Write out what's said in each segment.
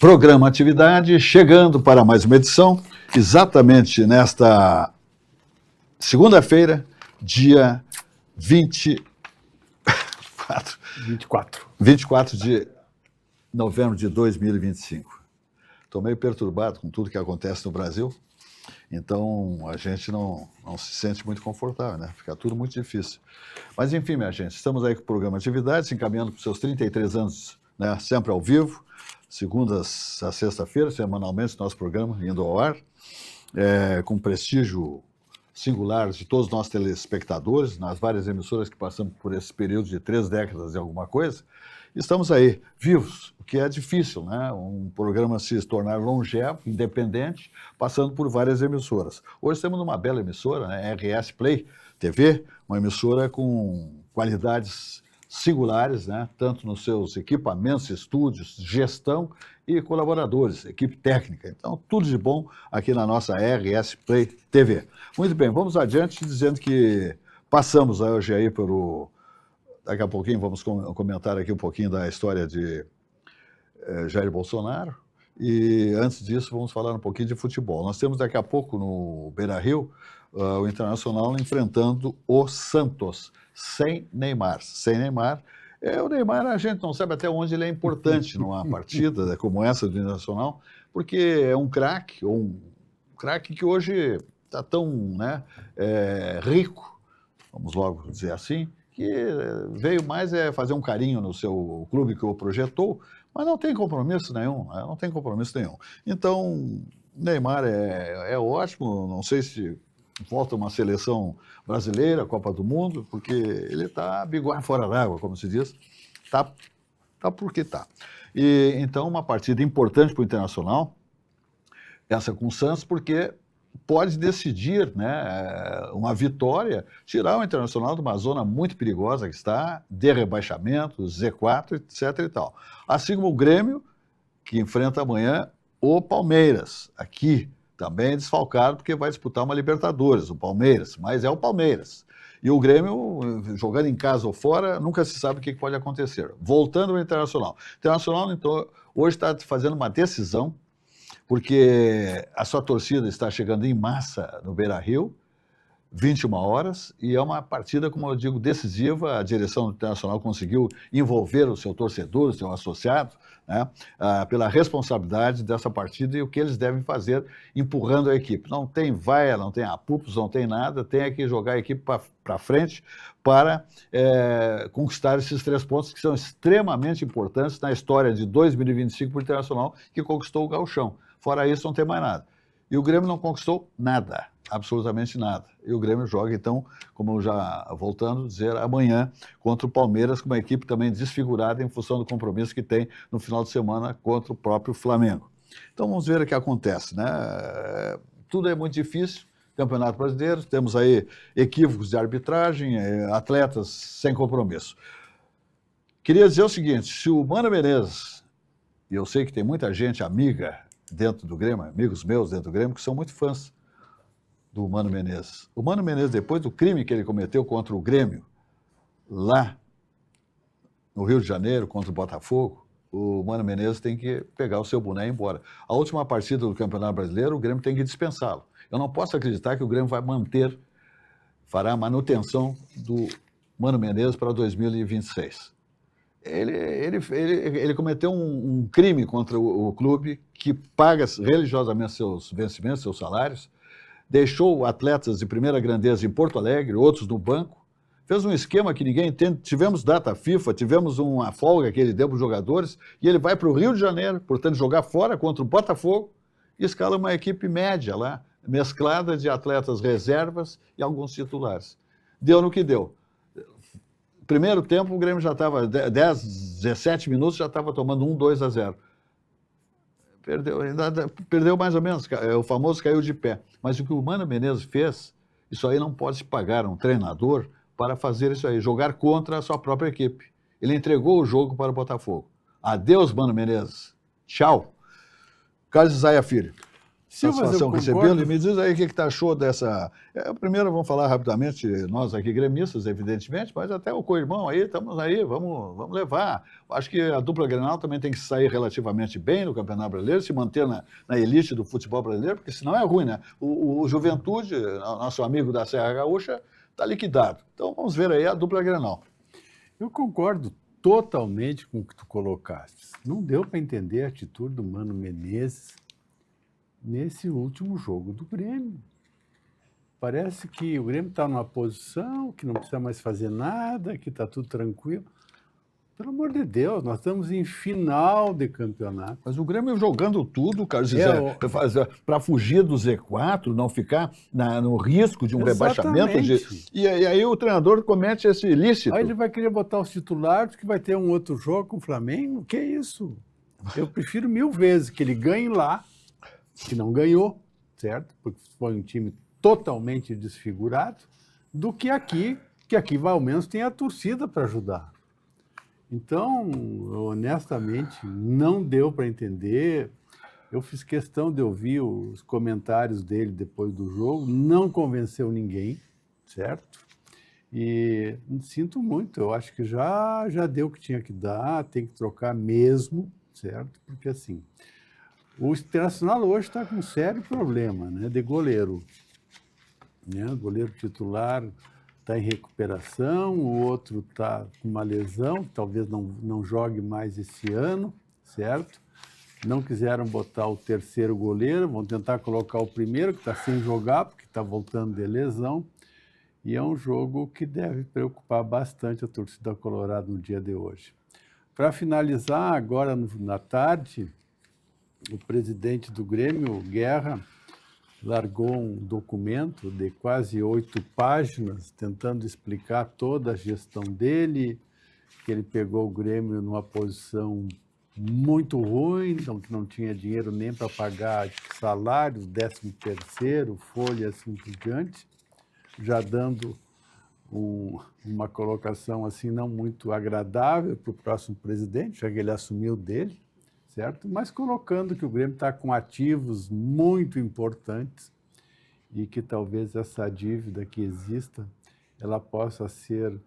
Programa Atividade, chegando para mais uma edição, exatamente nesta segunda-feira, dia 24 de novembro de 2025. Estou meio perturbado com tudo que acontece no Brasil, então a gente não se sente muito confortável, né? Fica tudo muito difícil. Mas enfim, minha gente, estamos aí com o Programa Atividade, se encaminhando para os seus 33 anos, né? Sempre ao vivo, segundas a sexta-feira, semanalmente, nosso programa indo ao ar, com prestígio singular de todos os nossos telespectadores, nas várias emissoras que passamos por esse período de 3 décadas e alguma coisa. Estamos aí, vivos, o que é difícil, né? Um programa se tornar longevo, independente, passando por várias emissoras. Hoje temos uma bela emissora, né? RS Play TV, uma emissora com qualidades singulares, né? Tanto nos seus equipamentos, estúdios, gestão e colaboradores, equipe técnica. Então, tudo de bom aqui na nossa RS Play TV. Muito bem, vamos adiante dizendo que passamos hoje aí por... Daqui a pouquinho vamos comentar aqui um pouquinho da história de Jair Bolsonaro. E antes disso, vamos falar um pouquinho de futebol. Nós temos daqui a pouco no Beira-Rio o Internacional enfrentando o Santos, sem Neymar. Sem Neymar, o Neymar a gente não sabe até onde ele é importante numa partida como essa do Internacional, porque é um craque que hoje está tão, né, rico, vamos logo dizer assim, que veio mais fazer um carinho no seu clube que o projetou, mas não tem compromisso nenhum, né? Não tem compromisso nenhum. Então, Neymar é ótimo, não sei se volta uma seleção brasileira, Copa do Mundo, porque ele está biguar fora d'água, como se diz, tá porque tá. E então uma partida importante para o Internacional, essa com o Santos, porque pode decidir, né, uma vitória, tirar o Internacional de uma zona muito perigosa que está, de rebaixamento, Z4, etc. e tal. Assim como o Grêmio, que enfrenta amanhã o Palmeiras, aqui também desfalcado, porque vai disputar uma Libertadores, o Palmeiras, mas é o Palmeiras. E o Grêmio, jogando em casa ou fora, nunca se sabe o que pode acontecer. Voltando ao Internacional. O Internacional, então, hoje está fazendo uma decisão, porque a sua torcida está chegando em massa no Beira-Rio, 21 horas, e é uma partida, como eu digo, decisiva. A direção do Internacional conseguiu envolver o seu torcedor, o seu associado, né, pela responsabilidade dessa partida e o que eles devem fazer empurrando a equipe. Não tem vaia, não tem apupos, não tem nada, tem que jogar a equipe para frente para conquistar esses 3 pontos que são extremamente importantes na história de 2025 para o Internacional, que conquistou o Gauchão. Fora isso, não tem mais nada. E o Grêmio não conquistou nada, absolutamente nada. E o Grêmio joga, então, como já voltando a dizer, amanhã contra o Palmeiras, com uma equipe também desfigurada em função do compromisso que tem no final de semana contra o próprio Flamengo. Então vamos ver o que acontece, né? Tudo é muito difícil, Campeonato Brasileiro, temos aí equívocos de arbitragem, atletas sem compromisso. Queria dizer o seguinte, se o Mano Menezes, e eu sei que tem muita gente amiga dentro do Grêmio, amigos meus dentro do Grêmio, que são muito fãs do Mano Menezes. O Mano Menezes, depois do crime que ele cometeu contra o Grêmio, lá no Rio de Janeiro, contra o Botafogo, o Mano Menezes tem que pegar o seu boné e ir embora. A última partida do Campeonato Brasileiro, o Grêmio tem que dispensá-lo. Eu não posso acreditar que o Grêmio fará a manutenção do Mano Menezes para 2026. Ele cometeu um crime contra o clube, que paga religiosamente seus vencimentos, seus salários, deixou atletas de primeira grandeza em Porto Alegre, outros no banco, fez um esquema que ninguém entende. Tivemos data FIFA, tivemos uma folga que ele deu para os jogadores, e ele vai para o Rio de Janeiro, portanto, jogar fora contra o Botafogo, e escala uma equipe média lá, mesclada de atletas reservas e alguns titulares. Deu no que deu. Primeiro tempo, o Grêmio já estava, 17 minutos, já estava tomando 1-2-0. Perdeu mais ou menos, o famoso caiu de pé. Mas o que o Mano Menezes fez, isso aí não pode se pagar a um treinador para fazer isso aí, jogar contra a sua própria equipe. Ele entregou o jogo para o Botafogo. Adeus, Mano Menezes. Tchau. Carlos Isaia Filho. satisfação que recebeu. E me diz aí o que tu achou dessa... Primeiro vamos falar rapidamente, nós aqui gremistas, evidentemente, mas até o co-irmão aí, estamos aí, vamos levar. Acho que a dupla Grenal também tem que sair relativamente bem no Campeonato Brasileiro, se manter na elite do futebol brasileiro, porque senão é ruim, né? O Juventude, nosso amigo da Serra Gaúcha, está liquidado. Então vamos ver aí a dupla Grenal. Eu concordo totalmente com o que tu colocaste. Não deu para entender a atitude do Mano Menezes nesse último jogo do Grêmio. Parece que o Grêmio está numa posição que não precisa mais fazer nada, que está tudo tranquilo. Pelo amor de Deus, nós estamos em final de campeonato. Mas o Grêmio jogando tudo, Carlos José, para fugir do Z4, não ficar no risco de um rebaixamento. E aí o treinador comete esse ilícito. Aí ele vai querer botar os titulares, que vai ter um outro jogo com o Flamengo. Que isso? Eu prefiro 1000 vezes que ele ganhe lá, que não ganhou, certo? Porque foi um time totalmente desfigurado, do que aqui ao menos tem a torcida para ajudar. Então, honestamente, não deu para entender. Eu fiz questão de ouvir os comentários dele depois do jogo, não convenceu ninguém, certo? E sinto muito, eu acho que já deu o que tinha que dar, tem que trocar mesmo, certo? Porque assim, o Internacional hoje está com um sério problema, né, de goleiro. Né? O goleiro titular está em recuperação, o outro está com uma lesão, talvez não jogue mais esse ano, certo? Não quiseram botar o terceiro goleiro, vão tentar colocar o primeiro, que está sem jogar, porque está voltando de lesão, e é um jogo que deve preocupar bastante a torcida colorada no dia de hoje. Para finalizar, agora na tarde, o presidente do Grêmio, Guerra, largou um documento de quase 8 páginas, tentando explicar toda a gestão dele, que ele pegou o Grêmio numa posição muito ruim, então que não tinha dinheiro nem para pagar salários, 13º, folha, assim por diante, já dando uma colocação assim não muito agradável para o próximo presidente, já que ele assumiu dele, certo? Mas colocando que o Grêmio está com ativos muito importantes e que talvez essa dívida que exista, ela possa ser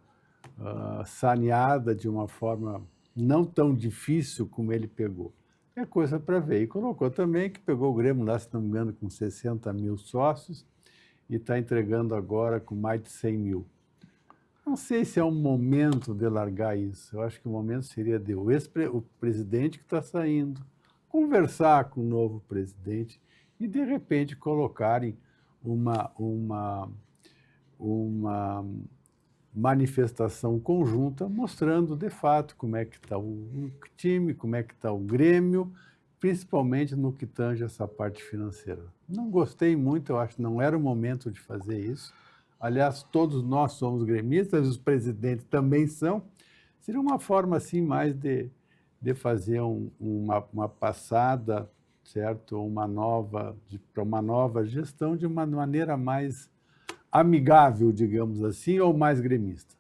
saneada de uma forma não tão difícil como ele pegou. É coisa para ver. E colocou também que pegou o Grêmio lá, se não me engano, com 60 mil sócios e está entregando agora com mais de 100 mil. Não sei se é um momento de largar isso. Eu acho que o momento seria de o presidente que está saindo conversar com o novo presidente e, de repente, colocarem uma manifestação conjunta mostrando, de fato, como é que está o time, como é que está o Grêmio, principalmente no que tange essa parte financeira. Não gostei muito, eu acho que não era o momento de fazer isso. Aliás, todos nós somos gremistas, os presidentes também são. Seria uma forma, assim, mais de fazer uma passada, certo? Para uma nova gestão de uma maneira mais amigável, digamos assim, ou mais gremista.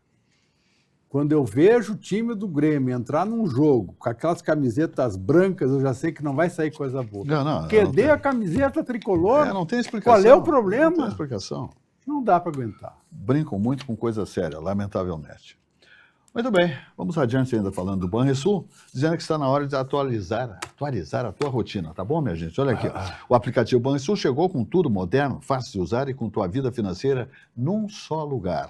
Quando eu vejo o time do Grêmio entrar num jogo com aquelas camisetas brancas, eu já sei que não vai sair coisa boa. Cadê a camiseta tricolor? Não tem explicação. Qual é o problema? Não tem explicação. Não dá para aguentar. Brincam muito com coisa séria, lamentavelmente. Muito bem, vamos adiante ainda falando do Banrisul, dizendo que está na hora de atualizar a tua rotina, tá bom, minha gente? Olha aqui, o aplicativo Banrisul chegou com tudo moderno, fácil de usar e com tua vida financeira num só lugar.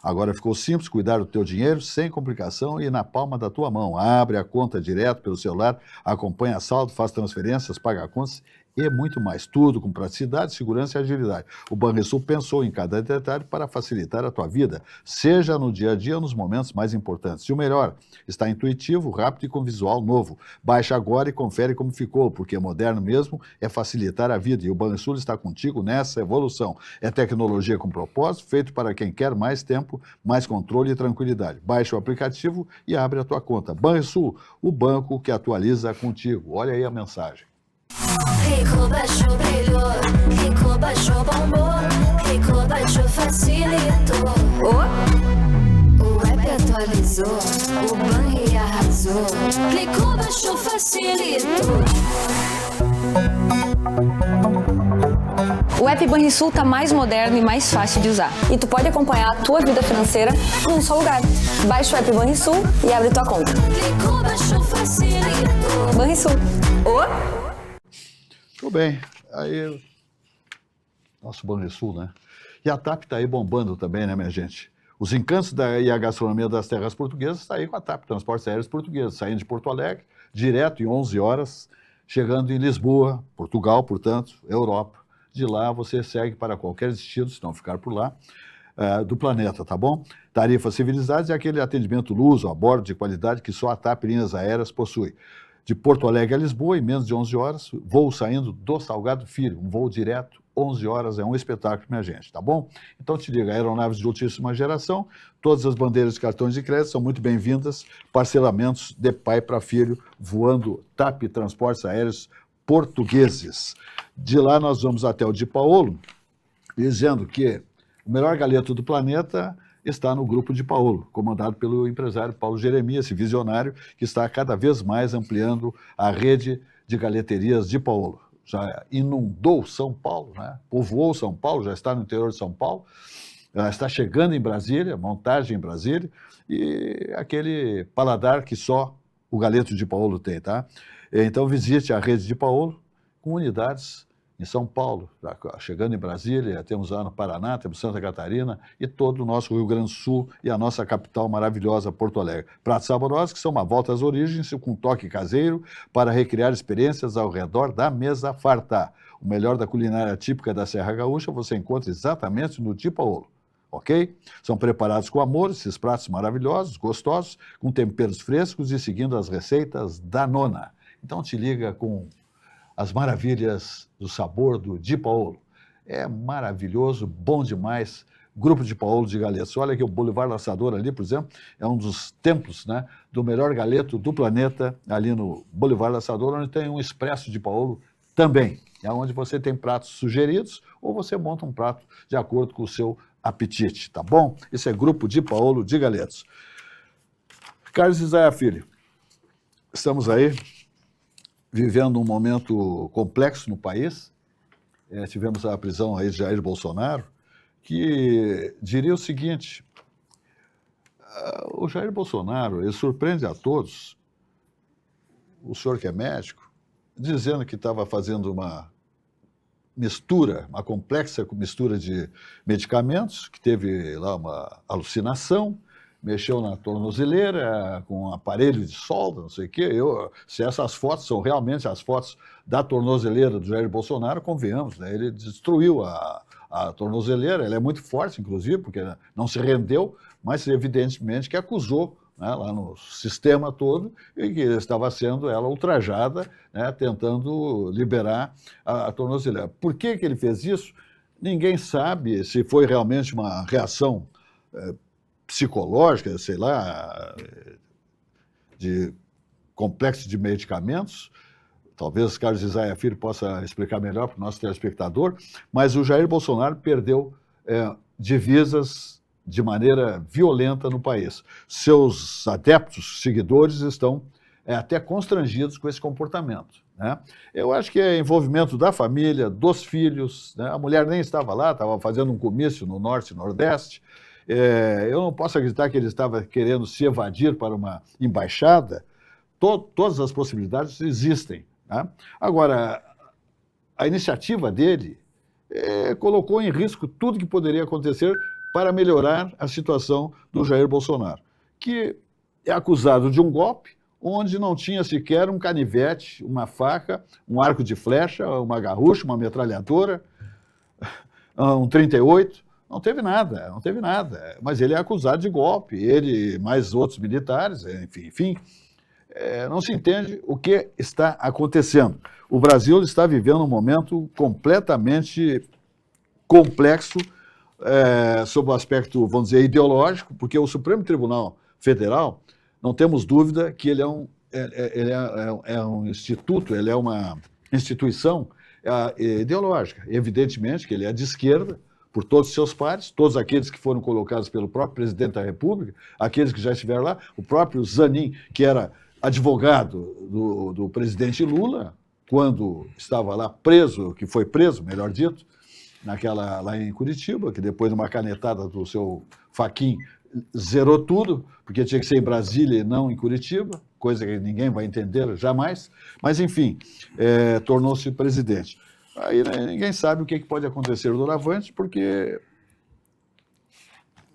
Agora ficou simples cuidar do teu dinheiro sem complicação e na palma da tua mão. Abre a conta direto pelo celular, acompanha saldo, faz transferências, paga contas e muito mais. Tudo com praticidade, segurança e agilidade. O Banrisul pensou em cada detalhe para facilitar a tua vida, seja no dia a dia ou nos momentos mais importantes. E o melhor, está intuitivo, rápido e com visual novo. Baixa agora e confere como ficou, porque moderno mesmo é facilitar a vida e o Banrisul está contigo nessa evolução. É tecnologia com propósito, feito para quem quer mais tempo, mais controle e tranquilidade. Baixa o aplicativo e abre a tua conta. Banrisul, o banco que atualiza contigo. Olha aí a mensagem. Rico baixou, brilhou, Rico baixou, bombou, Rico baixou, facilitou. O app atualizou, o Banri arrasou, Rico baixou, facilitou. O app Banrisul tá mais moderno e mais fácil de usar. E tu pode acompanhar a tua vida financeira num só lugar. Baixa o app Banrisul e abre tua conta. Clicou, baixou, facilitou. Banrisul. Tudo bem. Aí, nosso Banrisul, né? E a TAP está aí bombando também, né, minha gente? Os encantos e a gastronomia das terras portuguesas está aí com a TAP, Transportes Aéreos Portugueses, saindo de Porto Alegre, direto em 11 horas, chegando em Lisboa, Portugal, portanto, Europa. De lá você segue para qualquer destino, se não ficar por lá, do planeta, tá bom? Tarifas civilizadas e aquele atendimento luso a bordo de qualidade que só a TAP Linhas Aéreas possui. De Porto Alegre a Lisboa, em menos de 11 horas, voo saindo do Salgado Filho, um voo direto, 11 horas, é um espetáculo, minha gente, tá bom? Então te liga, aeronaves de ultíssima geração, todas as bandeiras de cartões de crédito são muito bem-vindas, parcelamentos de pai para filho, voando TAP Transportes Aéreos Portugueses. De lá nós vamos até o Di Paolo, dizendo que o melhor galeto do planeta está no Grupo Di Paolo, comandado pelo empresário Paulo Jeremias, esse visionário que está cada vez mais ampliando a rede de galeterias Di Paolo. Já inundou São Paulo, né? Povoou São Paulo, já está no interior de São Paulo, já está chegando em Brasília, montagem em Brasília, e aquele paladar que só o galeto Di Paolo tem, tá? Então visite a rede Di Paolo com unidades em São Paulo, chegando em Brasília, temos lá no Paraná, temos Santa Catarina e todo o nosso Rio Grande do Sul e a nossa capital maravilhosa, Porto Alegre. Pratos saborosos que são uma volta às origens com um toque caseiro para recriar experiências ao redor da mesa farta. O melhor da culinária típica da Serra Gaúcha você encontra exatamente no Di Paolo, ok? São preparados com amor, esses pratos maravilhosos, gostosos, com temperos frescos e seguindo as receitas da nona. Então te liga com as maravilhas do sabor do Di Paolo. É maravilhoso, bom demais. Grupo Di Paolo de galetos. Olha que o Boulevard Laçador ali, por exemplo, é um dos templos, né, do melhor galeto do planeta, ali no Boulevard Laçador, onde tem um expresso Di Paolo também. É onde você tem pratos sugeridos ou você monta um prato de acordo com o seu apetite, tá bom? Esse é Grupo Di Paolo de galetos. Carlos Isaia Filho, estamos aí vivendo um momento complexo no país. Tivemos a prisão aí de Jair Bolsonaro, que diria o seguinte: o Jair Bolsonaro, ele surpreende a todos, o senhor que é médico, dizendo que estava fazendo uma mistura, uma complexa mistura de medicamentos, que teve lá uma alucinação, mexeu na tornozeleira com um aparelho de solda, não sei o quê. Se essas fotos são realmente as fotos da tornozeleira do Jair Bolsonaro, convenhamos, né? Ele destruiu a tornozeleira, ela é muito forte, inclusive, porque não se rendeu, mas evidentemente que acusou, né, lá no sistema todo, e que estava sendo ela ultrajada, né, tentando liberar a tornozeleira. Por que ele fez isso? Ninguém sabe se foi realmente uma reação psicológica, sei lá, de complexo de medicamentos. Talvez Carlos Isaia Filho possa explicar melhor para o nosso telespectador, mas o Jair Bolsonaro perdeu divisas de maneira violenta no país. Seus adeptos, seguidores, estão até constrangidos com esse comportamento, né? Eu acho que é envolvimento da família, dos filhos, né? A mulher nem estava lá, estava fazendo um comício no Norte e Nordeste. Eu não posso acreditar que ele estava querendo se evadir para uma embaixada. Todas as possibilidades existem, né? Agora, a iniciativa dele colocou em risco tudo que poderia acontecer para melhorar a situação do Jair Bolsonaro, que é acusado de um golpe onde não tinha sequer um canivete, uma faca, um arco de flecha, uma garrucha, uma metralhadora, um 38. Não teve nada, mas ele é acusado de golpe, ele e mais outros militares, enfim, não se entende o que está acontecendo. O Brasil está vivendo um momento completamente complexo, sob o aspecto, vamos dizer, ideológico, porque o Supremo Tribunal Federal, não temos dúvida que ele é um instituto, ele é uma instituição ideológica. Evidentemente que ele é de esquerda, por todos os seus pares, todos aqueles que foram colocados pelo próprio presidente da República, aqueles que já estiveram lá, o próprio Zanin, que era advogado do presidente Lula, quando estava lá preso, que foi preso, melhor dito, lá em Curitiba, que depois de uma canetada do seu Fachin zerou tudo, porque tinha que ser em Brasília e não em Curitiba, coisa que ninguém vai entender jamais. Mas, enfim, tornou-se presidente. Aí, né, ninguém sabe o que pode acontecer doravante, porque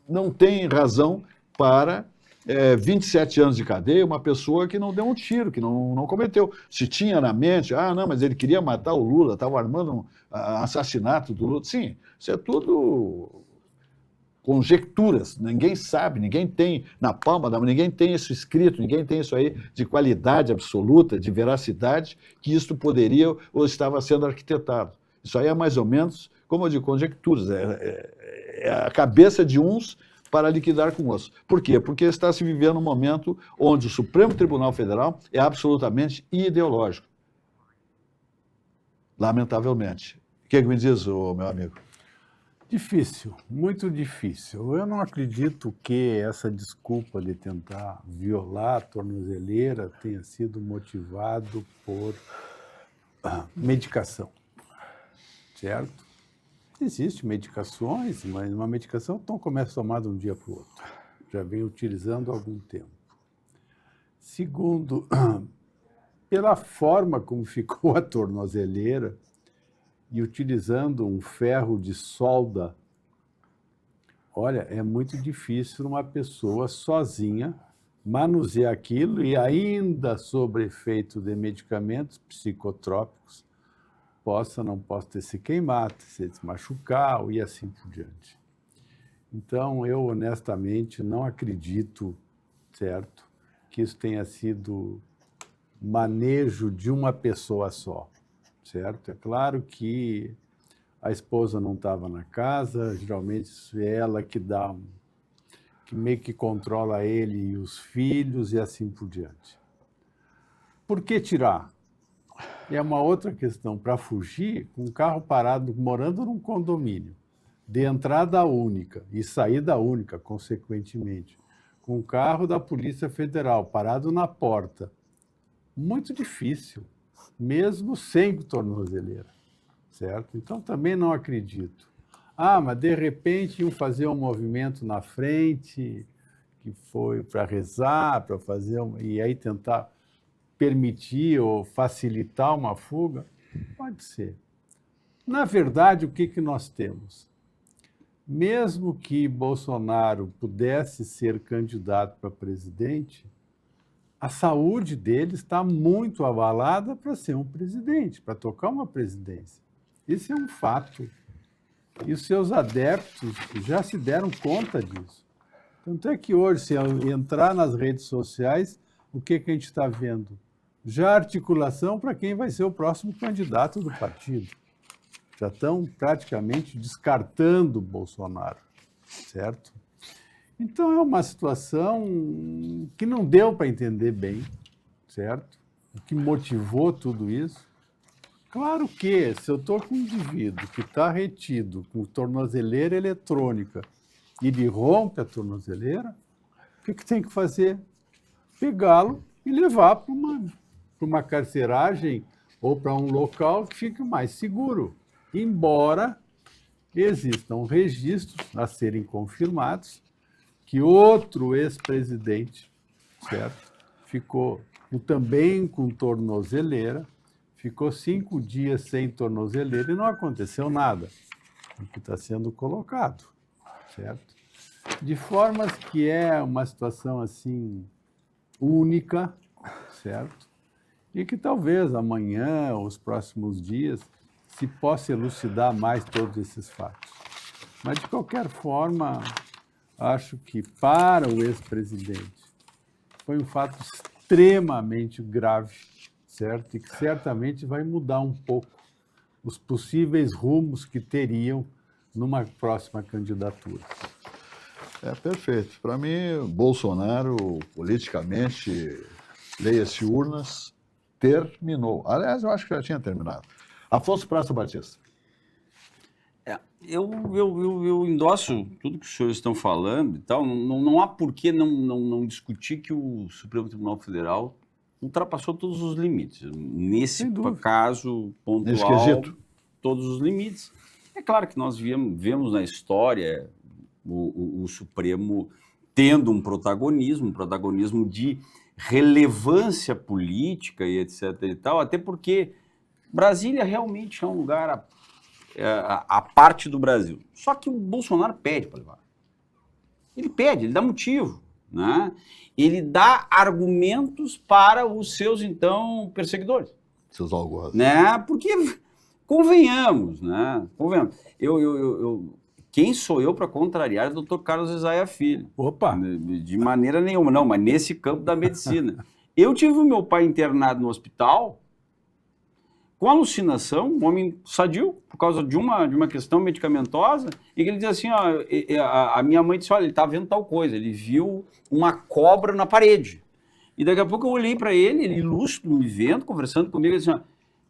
não tem razão para 27 anos de cadeia uma pessoa que não deu um tiro, que não cometeu. Se tinha na mente, não, mas ele queria matar o Lula, estava armando um assassinato do Lula. Sim, isso é tudo conjecturas, ninguém sabe, ninguém tem na palma da mão, ninguém tem isso escrito, ninguém tem isso aí de qualidade absoluta, de veracidade, que isso poderia ou estava sendo arquitetado. Isso aí é mais ou menos, como eu digo, conjecturas, é a cabeça de uns para liquidar com outros. Por quê? Porque está se vivendo um momento onde o Supremo Tribunal Federal é absolutamente ideológico. Lamentavelmente. O que me diz, meu amigo? Difícil, muito difícil. Eu não acredito que essa desculpa de tentar violar a tornozeleira tenha sido motivado por medicação, certo? Existem medicações, mas uma medicação não começa a tomar de um dia para o outro. Já vem utilizando há algum tempo. Segundo, pela forma como ficou a tornozeleira, e utilizando um ferro de solda, olha, é muito difícil uma pessoa sozinha manusear aquilo e ainda sob efeito de medicamentos psicotrópicos não possa se queimar, se machucar e assim por diante. Então, eu honestamente não acredito, certo, que isso tenha sido manejo de uma pessoa só. Certo? É claro que a esposa não estava na casa, geralmente é ela que que meio que controla ele e os filhos e assim por diante. Por que tirar? É uma outra questão. Para fugir, com o carro parado, morando num condomínio, de entrada única e saída única, consequentemente, com o carro da Polícia Federal parado na porta, muito difícil. Mesmo sem tornozeleira, certo? Então, também não acredito. Mas de repente iam fazer um movimento na frente, que foi para rezar, para fazer e aí tentar permitir ou facilitar uma fuga? Pode ser. Na verdade, o que nós temos? Mesmo que Bolsonaro pudesse ser candidato para presidente, a saúde dele está muito abalada para ser um presidente, para tocar uma presidência. Isso é um fato. E os seus adeptos já se deram conta disso. Tanto é que hoje, se entrar nas redes sociais, o que a gente está vendo? Já articulação para quem vai ser o próximo candidato do partido. Já estão praticamente descartando o Bolsonaro, certo? Então, é uma situação que não deu para entender bem, certo? O que motivou tudo isso. Claro que, se eu estou com um indivíduo que está retido com tornozeleira eletrônica e ele rompe a tornozeleira, o que tem que fazer? Pegá-lo e levar para uma carceragem ou para um local que fique mais seguro. Embora existam registros a serem confirmados que outro ex-presidente, certo, ficou também com tornozeleira, ficou 5 dias sem tornozeleira e não aconteceu nada, o que está sendo colocado, certo? De formas que é uma situação assim única, certo? E que talvez amanhã ou os próximos dias se possa elucidar mais todos esses fatos. Mas, de qualquer forma, acho que para o ex-presidente foi um fato extremamente grave, certo? E que certamente vai mudar um pouco os possíveis rumos que teriam numa próxima candidatura. Perfeito. Para mim, Bolsonaro, politicamente, leia-se urnas, terminou. Aliás, eu acho que já tinha terminado. Afonso Praça Batista. Eu endosso tudo que os senhores estão falando e tal. Não há por que não discutir que o Supremo Tribunal Federal ultrapassou todos os limites. Nesse caso pontual, todos os limites. É claro que nós vemos na história o Supremo tendo um protagonismo de relevância política e etc. e tal, até porque Brasília realmente é um lugar a parte do Brasil. Só que o Bolsonaro pede para levar. Ele pede, ele dá motivo, né? Ele dá argumentos para os seus, então, perseguidores. Seus algozes. Né? Porque, convenhamos, né? Convenhamos. Quem sou eu para contrariar o Dr. Carlos Isaia Filho? Opa! De maneira nenhuma, não, mas nesse campo da medicina. Eu tive o meu pai internado no hospital com alucinação, um homem sadio, por causa de uma questão medicamentosa, e que ele dizia assim, ó, a minha mãe disse, olha, ele está vendo tal coisa, ele viu uma cobra na parede. E daqui a pouco eu olhei para ele lúcido, me vendo, conversando comigo, ele disse, ó,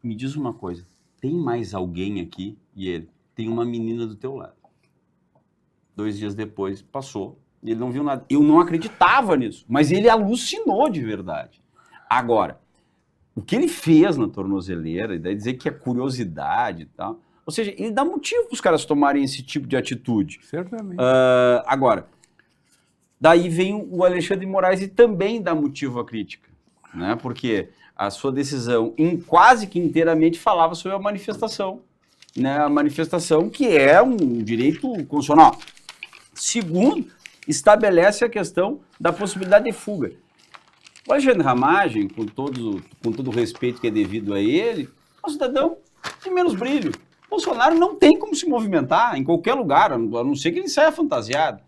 me diz uma coisa, tem mais alguém aqui? E ele, tem uma menina do teu lado. 2 dias depois, passou, e ele não viu nada. Eu não acreditava nisso, mas ele alucinou de verdade. Agora, o que ele fez na tornozeleira, e daí dizer que é curiosidade e tal, ou seja, ele dá motivo para os caras tomarem esse tipo de atitude. Certamente. Agora, daí vem o Alexandre de Moraes e também dá motivo à crítica, né? Porque a sua decisão quase que inteiramente falava sobre a manifestação, né? A manifestação que é um direito constitucional. Segundo, estabelece a questão da possibilidade de fuga. O Alexandre Ramagem, com todo o respeito que é devido a ele, é um cidadão de menos brilho. Bolsonaro não tem como se movimentar em qualquer lugar, a não ser que ele saia fantasiado.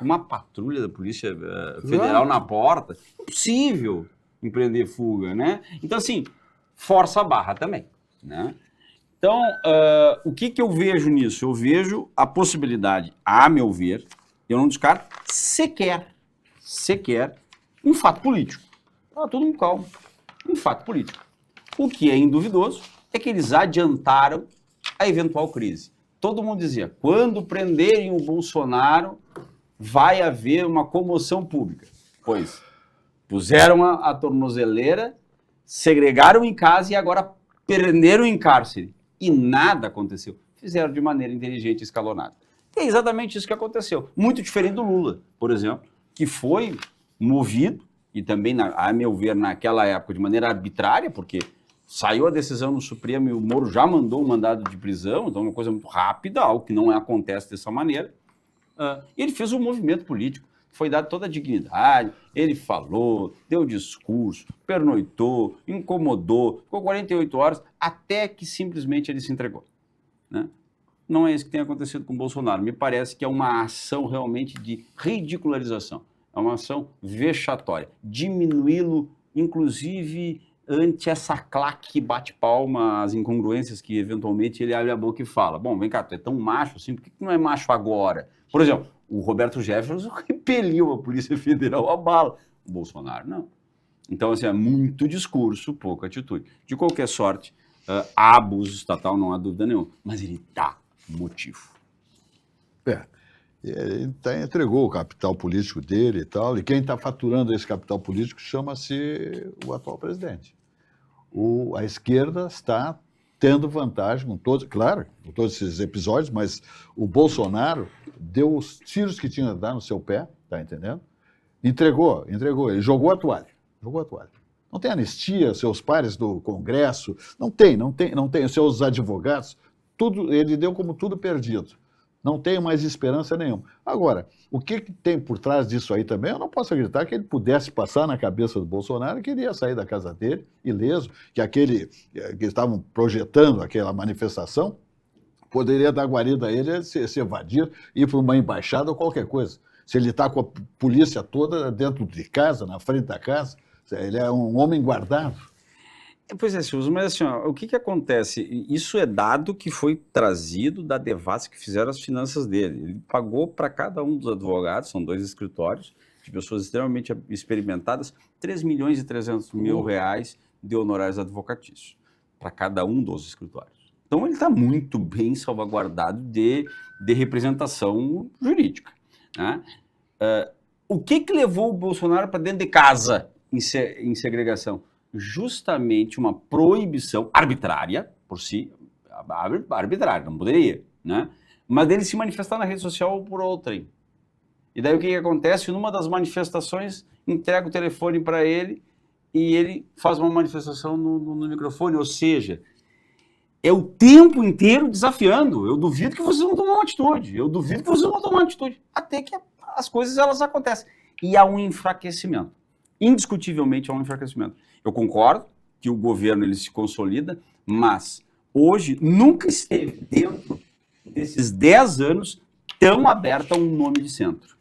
Uma patrulha da Polícia Federal na porta, impossível empreender fuga, né? Então, assim, força a barra também, né? Então, o que eu vejo nisso? Eu vejo a possibilidade, a meu ver, eu não descarto sequer um fato político. Tá todo mundo calmo. Um fato político. O que é induvidoso é que eles adiantaram a eventual crise. Todo mundo dizia, quando prenderem o Bolsonaro, vai haver uma comoção pública. Pois, puseram a tornozeleira, segregaram em casa e agora prenderam em cárcere. E nada aconteceu. Fizeram de maneira inteligente e escalonada. É exatamente isso que aconteceu. Muito diferente do Lula, por exemplo, que foi movido, e também, a meu ver, naquela época, de maneira arbitrária, porque saiu a decisão no Supremo e o Moro já mandou um mandado de prisão, então é uma coisa muito rápida, algo que não acontece dessa maneira. E ele fez um movimento político, foi dado toda a dignidade, ele falou, deu discurso, pernoitou, incomodou, ficou 48 horas, até que simplesmente ele se entregou, né? Não é isso que tem acontecido com o Bolsonaro. Me parece que é uma ação realmente de ridicularização. É uma ação vexatória. Diminuí-lo, inclusive, ante essa claque que bate palma, as incongruências que, eventualmente, ele abre a boca e fala. Bom, vem cá, tu é tão macho assim, por que tu não é macho agora? Por exemplo, o Roberto Jefferson repeliu a Polícia Federal a bala. O Bolsonaro, não. Então, assim, é muito discurso, pouca atitude. De qualquer sorte, há abuso estatal, não há dúvida nenhuma. Mas ele dá motivo. Ele entregou o capital político dele e tal, e quem está faturando esse capital político chama-se o atual presidente. A esquerda está tendo vantagem com todos, claro, com todos esses episódios, mas o Bolsonaro deu os tiros que tinha a dar no seu pé, tá entendendo? Entregou, ele jogou a toalha. Não tem anistia, seus pares do Congresso, não tem, os seus advogados, tudo, ele deu como tudo perdido. Não tenho mais esperança nenhuma. Agora, o que tem por trás disso aí também, eu não posso acreditar que ele pudesse passar na cabeça do Bolsonaro que ele ia sair da casa dele, ileso, que que estavam projetando aquela manifestação, poderia dar guarida a ele, se evadir, ir para uma embaixada ou qualquer coisa. Se ele está com a polícia toda dentro de casa, na frente da casa, ele é um homem guardado. Pois é, Silvio, mas assim, ó, o que acontece? Isso é dado que foi trazido da devassa que fizeram as finanças dele. Ele pagou para cada um dos advogados, são 2 escritórios, de pessoas extremamente experimentadas, 3 milhões e 300 mil reais de honorários advocatícios, para cada um dos escritórios. Então ele está muito bem salvaguardado de representação jurídica, né? O que levou o Bolsonaro para dentro de casa em segregação? Justamente uma proibição arbitrária, por si, arbitrária, não poderia, né? Mas dele se manifestar na rede social ou por outrem. E daí o que acontece? Numa das manifestações, entrega o telefone para ele e ele faz uma manifestação no microfone, ou seja, é o tempo inteiro desafiando. Eu duvido que vocês vão tomar uma atitude, eu duvido que vocês vão tomar uma atitude, até que as coisas elas acontecem. E há um enfraquecimento, indiscutivelmente há um enfraquecimento. Eu concordo que o governo ele se consolida, mas hoje nunca esteve dentro desses 10 anos tão aberto a um nome de centro.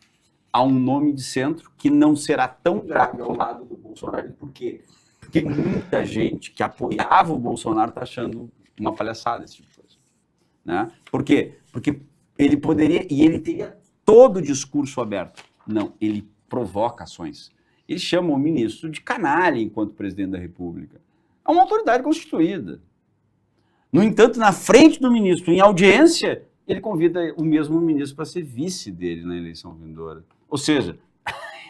A um nome de centro que não será tão grave ao lado do Bolsonaro. Por quê? Porque muita gente que apoiava o Bolsonaro está achando uma palhaçada esse tipo de coisa. Né? Por quê? Porque ele poderia, e ele teria todo o discurso aberto. Não, ele provoca ações. Ele chama o ministro de canalha enquanto presidente da República. É uma autoridade constituída. No entanto, na frente do ministro, em audiência, ele convida o mesmo ministro para ser vice dele na eleição vindoura. Ou seja,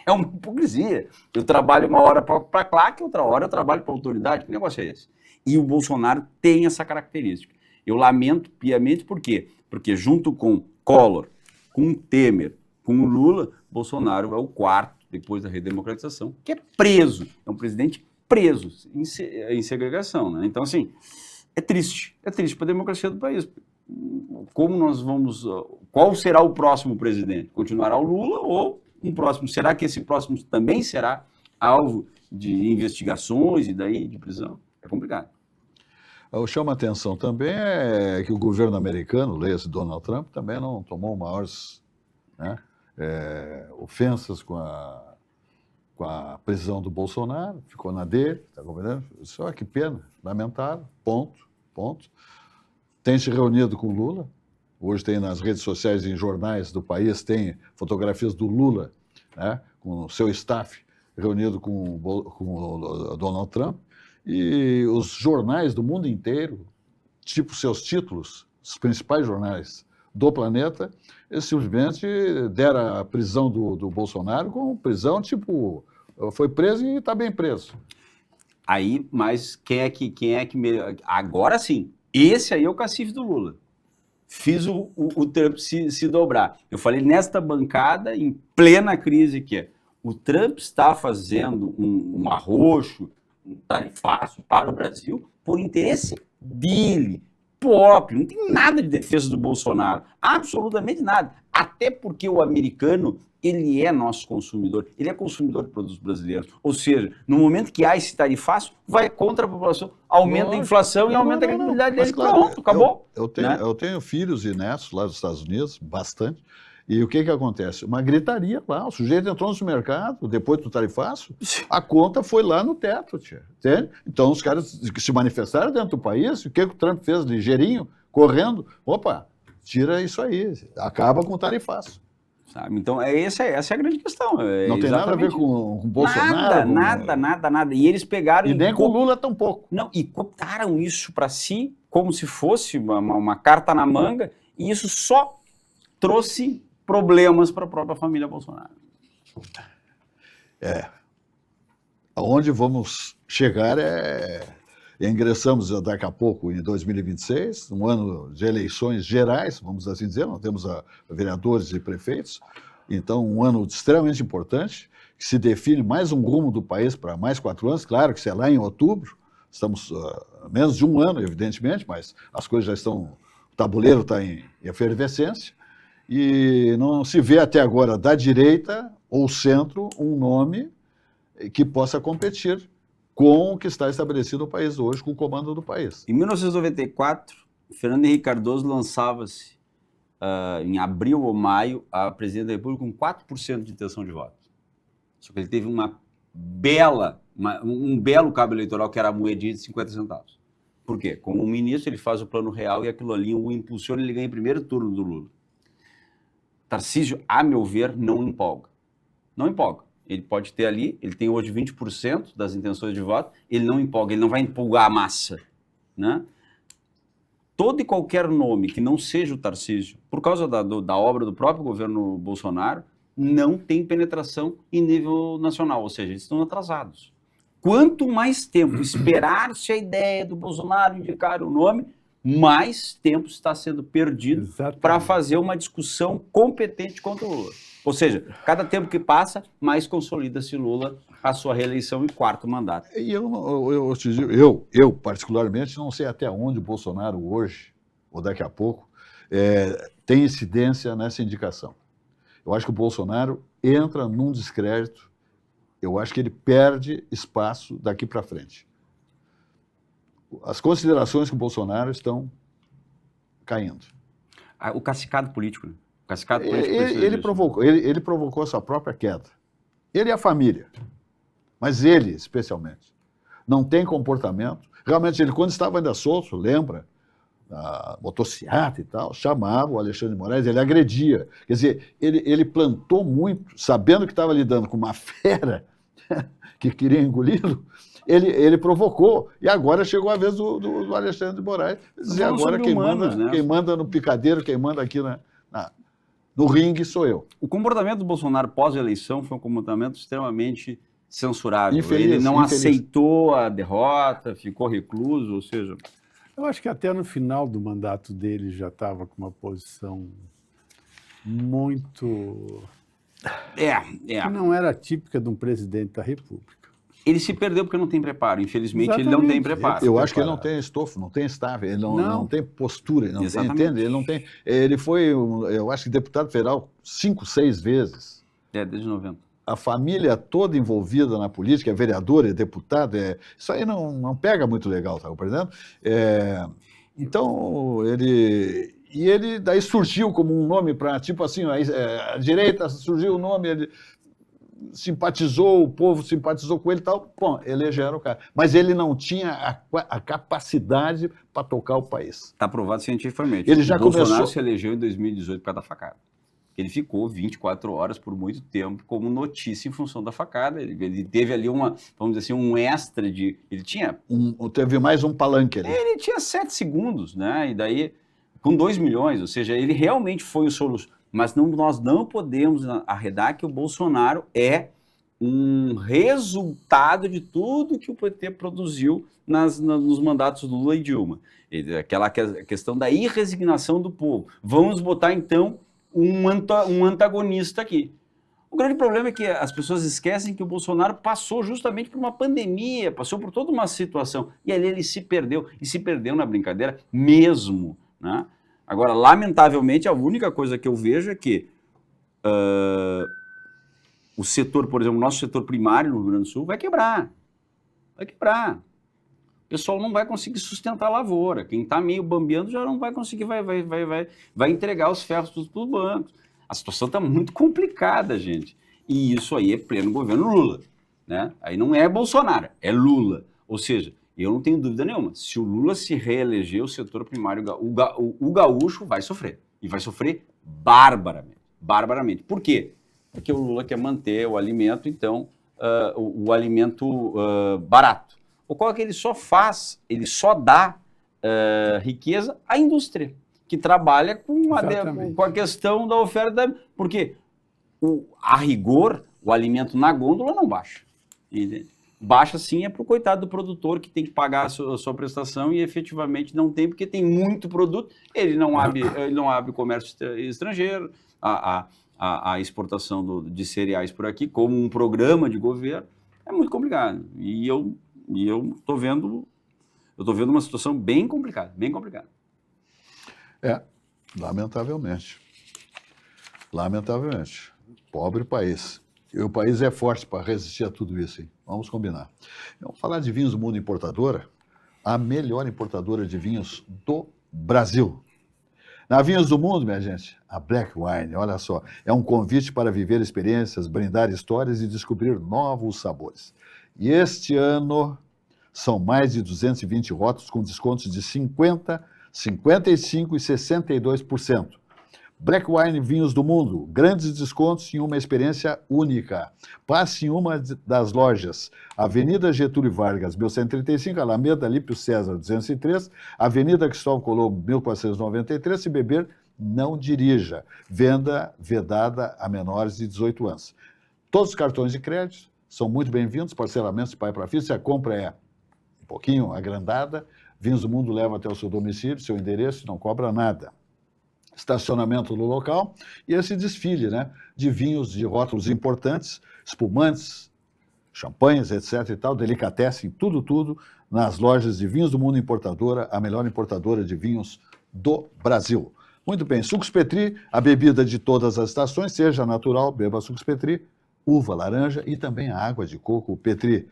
é uma hipocrisia. Eu trabalho uma hora para a claque, outra hora eu trabalho para a autoridade. Que negócio é esse? E o Bolsonaro tem essa característica. Eu lamento piamente por quê? Porque junto com Collor, com Temer, com o Lula, Bolsonaro é o quarto, depois da redemocratização, que é preso. É um presidente preso em segregação. Né? Então, assim, é triste para a democracia do país. Como nós vamos... Qual será o próximo presidente? Continuará o Lula ou um próximo? Será que esse próximo também será alvo de investigações e daí de prisão? É complicado. O que chama atenção também é que o governo americano, leia-se Donald Trump, também não tomou maiores, né, ofensas com a prisão do Bolsonaro, ficou na dele, está compreendendo? Só que pena, lamentável, ponto. Tem se reunido com o Lula, hoje tem nas redes sociais e em jornais do país, tem fotografias do Lula, né, com o seu staff reunido com o Donald Trump, e os jornais do mundo inteiro, tipo seus títulos, os principais jornais do planeta, eles simplesmente deram a prisão do Bolsonaro como prisão, tipo, foi preso e está bem preso. Aí, mas quem é que agora sim, esse aí é o cacife do Lula. Fiz o Trump se dobrar. Eu falei nesta bancada, em plena crise, que o Trump está fazendo um arroxo, um tarifaço para o Brasil por interesse dele, próprio. Não tem nada de defesa do Bolsonaro. Absolutamente nada. Até porque o americano, ele é nosso consumidor. Ele é consumidor de produtos brasileiros. Ou seja, no momento que há esse tarifaço, vai contra a população, aumenta a inflação e aumenta a credibilidade dele. Claro, pronto, acabou. Eu tenho filhos e netos lá dos Estados Unidos, bastante. E o que acontece? Uma gritaria lá. O sujeito entrou no supermercado, depois do tarifaço, a conta foi lá no teto, tia. Entende? Então os caras se manifestaram dentro do país. O que o Trump fez ligeirinho, correndo? Opa, tira isso aí, acaba com o tarifaço. Sabe? Então, essa é a grande questão. Não tem nada a ver com o Bolsonaro. Nada. E eles pegaram... E nem com o Lula tampouco. Não, e cooptaram isso para si como se fosse uma carta na manga, e isso só trouxe problemas para a própria família Bolsonaro. Aonde vamos chegar ingressamos daqui a pouco em 2026, um ano de eleições gerais, vamos assim dizer, nós temos vereadores e prefeitos, então um ano extremamente importante, que se define mais um rumo do país para mais 4 anos, claro que isso é lá em outubro, estamos menos de um ano, evidentemente, mas as coisas já estão, o tabuleiro está em efervescência, e não se vê até agora da direita ou centro um nome que possa competir com o que está estabelecido no país hoje, com o comando do país. Em 1994, Fernando Henrique Cardoso lançava-se em abril ou maio a presidente da República com 4% de intenção de voto. Só que ele teve um belo cabo eleitoral que era a moedinha de 50 centavos. Por quê? Como ministro, ele faz o plano real e aquilo ali o impulsiona e ele ganha em primeiro turno do Lula. Tarcísio, a meu ver, não empolga. Não empolga. Ele pode ter ali, ele tem hoje 20% das intenções de voto, ele não empolga, ele não vai empolgar a massa. Né? Todo e qualquer nome que não seja o Tarcísio, por causa da obra do próprio governo Bolsonaro, não tem penetração em nível nacional, ou seja, eles estão atrasados. Quanto mais tempo esperar-se a ideia do Bolsonaro indicar o nome, mais tempo está sendo perdido Exatamente. para fazer uma discussão competente contra o Lula. Ou seja, cada tempo que passa, mais consolida-se Lula a sua reeleição em 4º mandato. E eu te digo, eu particularmente não sei até onde o Bolsonaro hoje, ou daqui a pouco, tem incidência nessa indicação. Eu acho que o Bolsonaro entra num descrédito, eu acho que ele perde espaço daqui para frente. As considerações com o Bolsonaro estão caindo. O cacicado político, né? O cacicado político Ele provocou a sua própria queda. Ele e a família. Mas ele, especialmente, não tem comportamento. Realmente, ele, quando estava ainda solto, lembra, a motociata e tal, chamava o Alexandre de Moraes, ele agredia. Quer dizer, ele plantou muito, sabendo que estava lidando com uma fera que queria engoli-lo, ele provocou. E agora chegou a vez do Alexandre de Moraes dizer agora quem manda no picadeiro, quem manda aqui no ringue sou eu. O comportamento do Bolsonaro pós-eleição foi um comportamento extremamente censurável. Infeliz, ele não infeliz. aceitou a derrota, ficou recluso, ou seja... Eu acho que até no final do mandato dele já estava com uma posição muito... que não era típica de um presidente da República. Ele se perdeu porque não tem preparo. Infelizmente, ele não tem preparo. Eu acho que ele não tem estofo, não tem estável, ele não tem postura, ele não tem, entende? Ele não tem. Ele foi, eu acho que deputado federal 5, 6 vezes. Desde 90. A família toda envolvida na política, é vereador, é deputado, isso aí não pega muito legal, tá compreendendo? Então, ele daí surgiu como um nome para, tipo assim, a direita surgiu o nome, ele simpatizou, o povo simpatizou com ele e tal, bom, elegeram o cara. Mas ele não tinha a capacidade para tocar o país. Está provado cientificamente. Ele já o Bolsonaro começou... se elegeu em 2018 por causa da facada. Ele ficou 24 horas por muito tempo como notícia em função da facada. Ele teve ali vamos dizer assim, um extra de... Ele tinha... Teve mais um palanque ali. Ele tinha 7 segundos, né? E daí, com 2 milhões, ou seja, ele realmente foi o soluço. Mas nós não podemos arredar que o Bolsonaro é um resultado de tudo que o PT produziu nos mandatos do Lula e Dilma. Aquela questão da irresignação do povo. Vamos botar, então, um antagonista aqui. O grande problema é que as pessoas esquecem que o Bolsonaro passou justamente por uma pandemia, passou por toda uma situação. E ali ele se perdeu, e se perdeu na brincadeira mesmo, né? Agora, lamentavelmente, a única coisa que eu vejo é que o setor, por exemplo, o nosso setor primário no Rio Grande do Sul vai quebrar. Vai quebrar. O pessoal não vai conseguir sustentar a lavoura. Quem está meio bambeando já não vai conseguir, vai entregar os ferros para os bancos. A situação está muito complicada, gente. E isso aí é pleno governo Lula, né? Aí não é Bolsonaro, é Lula. Ou seja, eu não tenho dúvida nenhuma. Se o Lula se reeleger, o setor primário, o gaúcho vai sofrer. E vai sofrer barbaramente. Barbaramente. Por quê? Porque o Lula quer manter o alimento, então, o alimento barato. O qual é que ele só dá riqueza à indústria, que trabalha com a questão da oferta. Porque, a rigor, o alimento na gôndola não baixa. Entende? Baixa sim é para o coitado do produtor que tem que pagar a sua prestação e efetivamente não tem, porque tem muito produto, ele não abre comércio estrangeiro, a exportação de cereais por aqui como um programa de governo é muito complicado. E eu estou vendo uma situação bem complicada, bem complicada. Lamentavelmente. Lamentavelmente. Pobre país. E o país é forte para resistir a tudo isso, hein? Vamos combinar. Vamos falar de Vinhos do Mundo Importadora, a melhor importadora de vinhos do Brasil. Na Vinhos do Mundo, minha gente, a Black Wine, olha só, é um convite para viver experiências, brindar histórias e descobrir novos sabores. E este ano são mais de 220 rótulos com descontos de 50%, 55% e 62%. Black Wine Vinhos do Mundo, grandes descontos em uma experiência única. Passe em uma das lojas, Avenida Getúlio Vargas, 1135, Alameda Lípio César, 203, Avenida Cristóvão Colombo, 1493, se beber, não dirija. Venda vedada a menores de 18 anos. Todos os cartões de crédito são muito bem-vindos, parcelamentos de pai para filho, se a compra é um pouquinho agrandada, Vinhos do Mundo leva até o seu domicílio, seu endereço, não cobra nada. Estacionamento no local e esse desfile, né, de vinhos de rótulos importantes, espumantes, champanhes, etc. e tal, delicatessen, tudo nas lojas de Vinhos do Mundo Importadora, a melhor importadora de vinhos do Brasil. Muito bem, Sucos Petri, a bebida de todas as estações, seja natural, beba Sucos Petri, uva, laranja e também a água de coco Petri.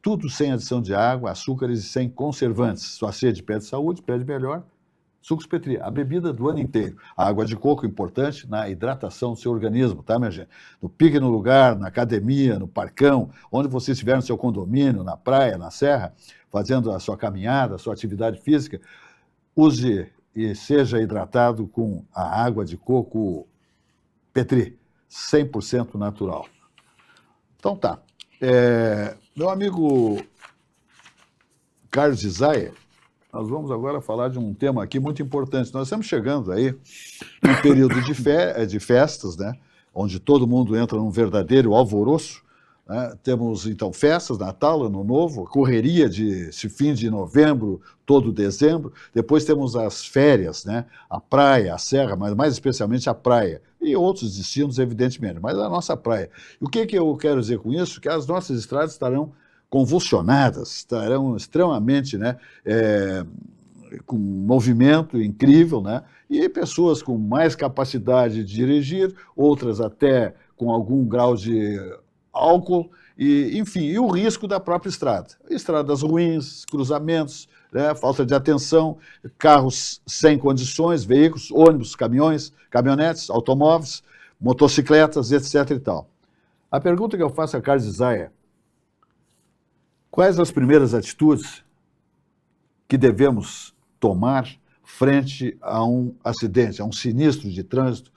Tudo sem adição de água, açúcares e sem conservantes. Sua sede pede saúde, pede melhor. Sucos Petri, a bebida do ano inteiro. A água de coco importante na hidratação do seu organismo, tá, minha gente? No pique no lugar, na academia, no parcão, onde você estiver no seu condomínio, na praia, na serra, fazendo a sua caminhada, a sua atividade física, use e seja hidratado com a água de coco Petri, 100% natural. Então tá. Meu amigo Carlos Isaia, nós vamos agora falar de um tema aqui muito importante. Nós estamos chegando aí num período de festas, né, onde todo mundo entra num verdadeiro alvoroço. Né? Temos, então, festas, Natal, Ano Novo, correria de esse fim de novembro, todo dezembro. Depois temos as férias, né? A praia, a serra, mas mais especialmente a praia. E outros destinos, evidentemente, mas a nossa praia. E o que eu quero dizer com isso? Que as nossas estradas estarão convulsionadas, estarão extremamente, né, com um movimento incrível, né, e pessoas com mais capacidade de dirigir, outras até com algum grau de álcool, e, enfim, e o risco da própria estrada. Estradas ruins, cruzamentos, né, falta de atenção, carros sem condições, veículos, ônibus, caminhões, caminhonetes, automóveis, motocicletas, etc. e tal. A pergunta que eu faço a Carlos Isaia: quais as primeiras atitudes que devemos tomar frente a um acidente, a um sinistro de trânsito?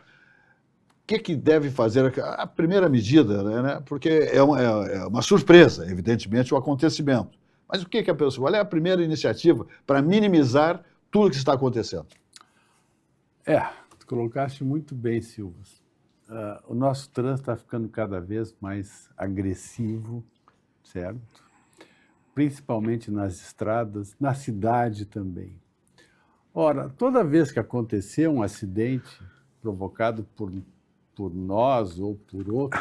O que deve fazer? A primeira medida, né? Porque é uma surpresa, evidentemente, o acontecimento. Mas o que a pessoa... Qual é a primeira iniciativa para minimizar tudo o que está acontecendo? Tu colocaste muito bem, Silvas. O nosso trânsito está ficando cada vez mais agressivo, certo? Principalmente nas estradas, na cidade também. Ora, toda vez que acontecer um acidente provocado por nós ou por outro,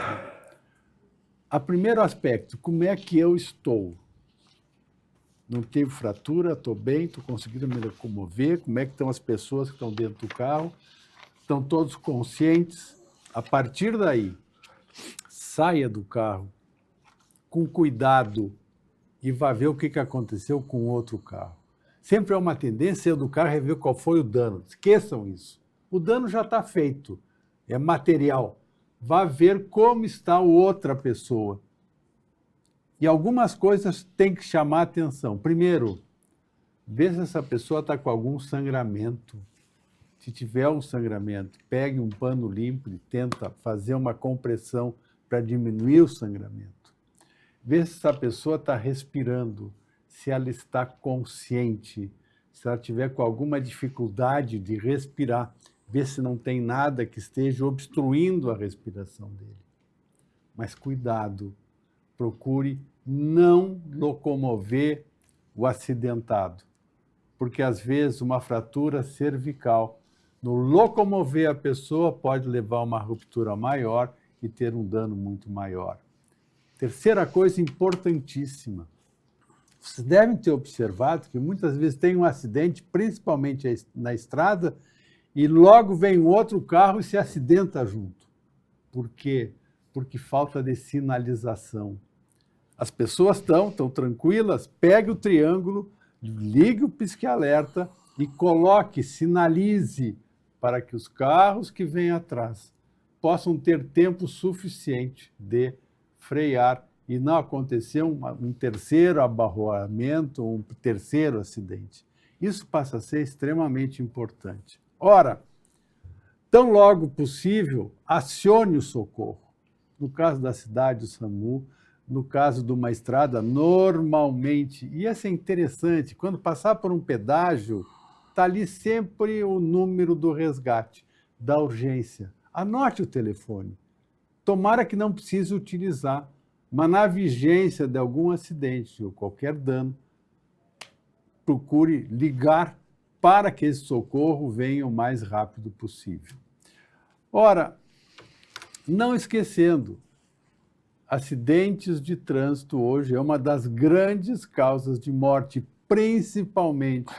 o primeiro aspecto, como é que eu estou? Não tenho fratura, estou bem, estou conseguindo me locomover, como é que estão as pessoas que estão dentro do carro? Estão todos conscientes? A partir daí, saia do carro com cuidado e vá ver o que aconteceu com o outro carro. Sempre há uma tendência do carro é ver qual foi o dano. Esqueçam isso. O dano já está feito, é material. Vá ver como está a outra pessoa. E algumas coisas têm que chamar a atenção. Primeiro, vê se essa pessoa está com algum sangramento. Se tiver um sangramento, pegue um pano limpo e tenta fazer uma compressão para diminuir o sangramento. Vê se essa pessoa está respirando, se ela está consciente, se ela tiver com alguma dificuldade de respirar, vê se não tem nada que esteja obstruindo a respiração dele. Mas cuidado, procure não locomover o acidentado, porque às vezes uma fratura cervical no locomover a pessoa pode levar a uma ruptura maior e ter um dano muito maior. Terceira coisa importantíssima, vocês devem ter observado que muitas vezes tem um acidente, principalmente na estrada, e logo vem um outro carro e se acidenta junto. Por quê? Porque falta de sinalização. As pessoas estão tranquilas, pegue o triângulo, ligue o pisca-alerta e coloque, sinalize para que os carros que vêm atrás possam ter tempo suficiente de frear e não acontecer um terceiro abarroamento, um terceiro acidente. Isso passa a ser extremamente importante. Ora, tão logo possível, acione o socorro. No caso da cidade, o SAMU, no caso de uma estrada, normalmente, e isso é interessante, quando passar por um pedágio, está ali sempre o número do resgate, da urgência. Anote o telefone. Tomara que não precise utilizar, mas na vigência de algum acidente ou qualquer dano, procure ligar para que esse socorro venha o mais rápido possível. Ora, não esquecendo, acidentes de trânsito hoje é uma das grandes causas de morte, principalmente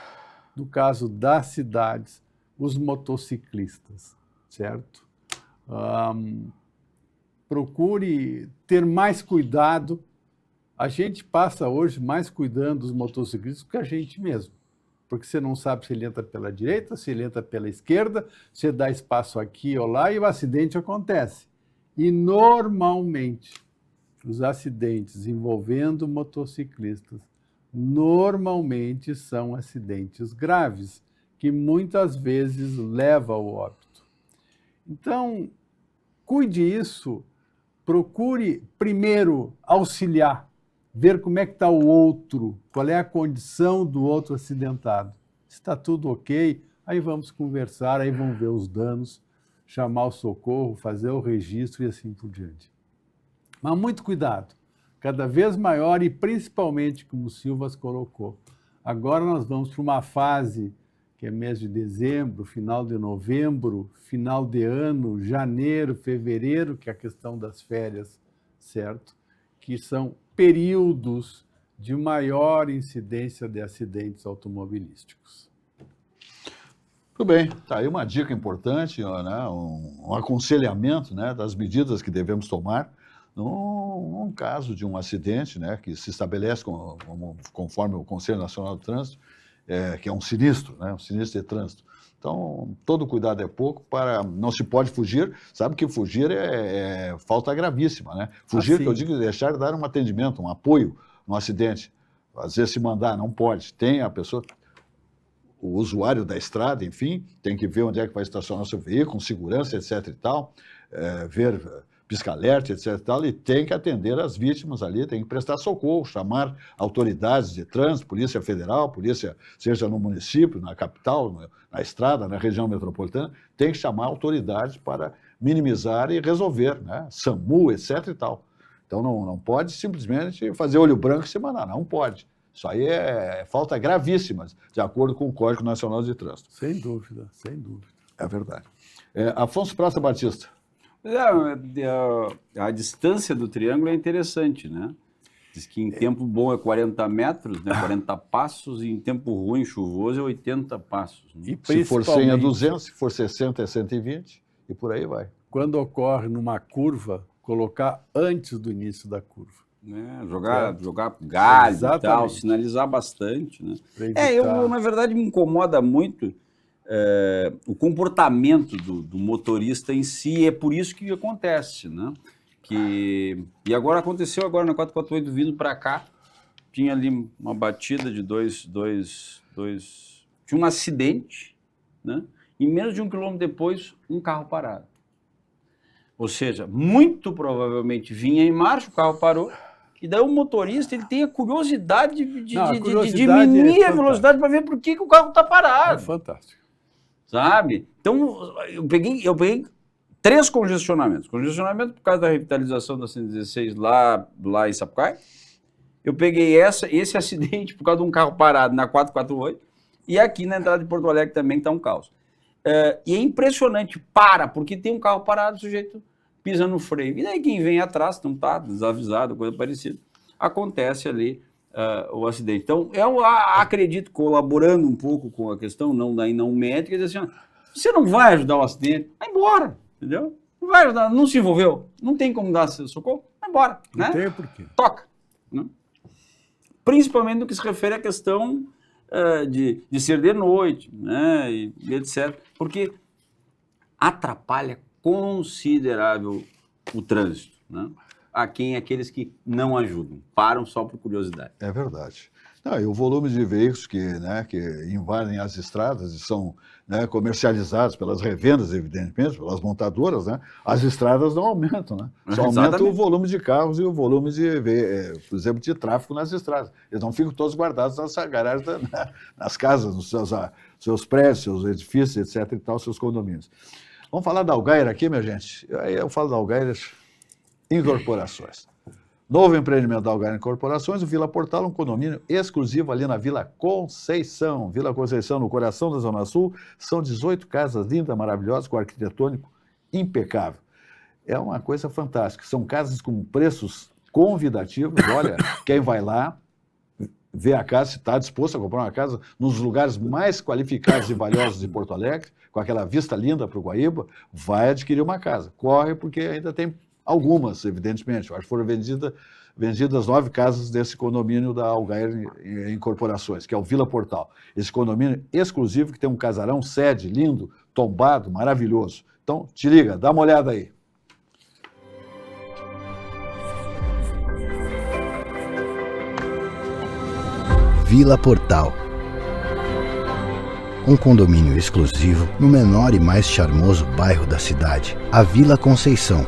no caso das cidades, os motociclistas, certo? Procure ter mais cuidado. A gente passa hoje mais cuidando dos motociclistas do que a gente mesmo, porque você não sabe se ele entra pela direita, se ele entra pela esquerda, você dá espaço aqui ou lá e o acidente acontece. E normalmente, os acidentes envolvendo motociclistas normalmente são acidentes graves, que muitas vezes levam ao óbito. Então, cuide isso, procure primeiro auxiliar, ver como é que está o outro, qual é a condição do outro acidentado. Se está tudo ok, aí vamos conversar, aí vamos ver os danos, chamar o socorro, fazer o registro e assim por diante. Mas muito cuidado, cada vez maior e principalmente, como o Silvas colocou, agora nós vamos para uma fase que é mês de dezembro, final de novembro, final de ano, janeiro, fevereiro, que é a questão das férias, certo? Que são períodos de maior incidência de acidentes automobilísticos. Tudo bem, está aí uma dica importante, né? Um aconselhamento, né, das medidas que devemos tomar num caso de um acidente, né, que se estabelece conforme o Conselho Nacional do Trânsito, que é um sinistro, né, um sinistro de trânsito. Então, todo cuidado é pouco, não se pode fugir, sabe que fugir é falta gravíssima, né? Fugir, que eu digo, deixar de dar um atendimento, um apoio no acidente. Às vezes se mandar, não pode. Tem a pessoa, o usuário da estrada, enfim, tem que ver onde é que vai estacionar o seu veículo, com segurança, etc e tal, ver pisca-alerta, etc e tal, e tem que atender as vítimas ali, tem que prestar socorro, chamar autoridades de trânsito, Polícia Federal, polícia, seja no município, na capital, na estrada, na região metropolitana, tem que chamar autoridades para minimizar e resolver, né? SAMU, etc e tal. Então não pode simplesmente fazer olho branco e se mandar, não pode. Isso aí é falta gravíssima, de acordo com o Código Nacional de Trânsito. Sem dúvida, sem dúvida. É verdade. Afonso Praça Batista. A distância do triângulo é interessante, né? Diz que em tempo bom é 40 metros, né? 40 passos, e em tempo ruim, chuvoso, é 80 passos. Né? E Se for 100 é 200, se for 60 é 120, e por aí vai. Quando ocorre numa curva, colocar antes do início da curva. Jogar galho e tal, Exatamente. sinalizar bastante, né? Pra evitar. Na verdade, me incomoda muito o comportamento do motorista em si, é por isso que acontece, né? E agora aconteceu agora na 448 vindo para cá, tinha ali uma batida de tinha um acidente, né? E menos de 1 quilômetro depois, um carro parado. Ou seja, muito provavelmente vinha em marcha, o carro parou, e daí o motorista ele tem a curiosidade de diminuir a velocidade para ver por que o carro está parado. É fantástico. Sabe? Então, eu peguei 3 congestionamentos. Congestionamento por causa da revitalização da 116 lá em Sapucaí. Eu peguei esse acidente por causa de um carro parado na 448. E aqui na entrada de Porto Alegre também está um caos. E é impressionante, porque tem um carro parado, o sujeito pisa no freio. E daí quem vem atrás, não está desavisado, coisa parecida, acontece ali o acidente. Então, eu acredito, colaborando um pouco com a questão não médica, dizer assim, você não vai ajudar o acidente, vai embora, entendeu? Não vai ajudar, não se envolveu, não tem como dar socorro, vai embora, né? Não tem porquê. Toca. Né? Principalmente no que se refere à questão de ser de noite, né, e etc. Porque atrapalha considerável o trânsito, né? Aqueles que não ajudam, param só por curiosidade. É verdade. E o volume de veículos que invadem as estradas e são, né, comercializados pelas revendas, evidentemente, pelas montadoras, né, as estradas não aumentam, né? Só aumenta o volume de carros e o volume por exemplo, de tráfego nas estradas. Eles não ficam todos guardados nas garagens, nas casas, nos seus prédios, seus edifícios, etc. e tal, seus condomínios. Vamos falar da Algaira aqui, minha gente? Aí eu falo da Algaira Incorporações. Novo empreendimento da Algar Incorporações, o Vila Portal, um condomínio exclusivo ali na Vila Conceição. Vila Conceição, no coração da Zona Sul, são 18 casas lindas, maravilhosas, com arquitetônico impecável. É uma coisa fantástica. São casas com preços convidativos. Olha, quem vai lá, vê a casa, se está disposto a comprar uma casa nos lugares mais qualificados e valiosos de Porto Alegre, com aquela vista linda para o Guaíba, vai adquirir uma casa. Corre, porque ainda tem algumas, evidentemente. Eu acho que foram vendidas 9 casas desse condomínio da Algar Incorporações, que é o Vila Portal. Esse condomínio exclusivo que tem um casarão sede lindo, tombado, maravilhoso. Então, te liga, dá uma olhada aí. Vila Portal. Um condomínio exclusivo no menor e mais charmoso bairro da cidade, a Vila Conceição.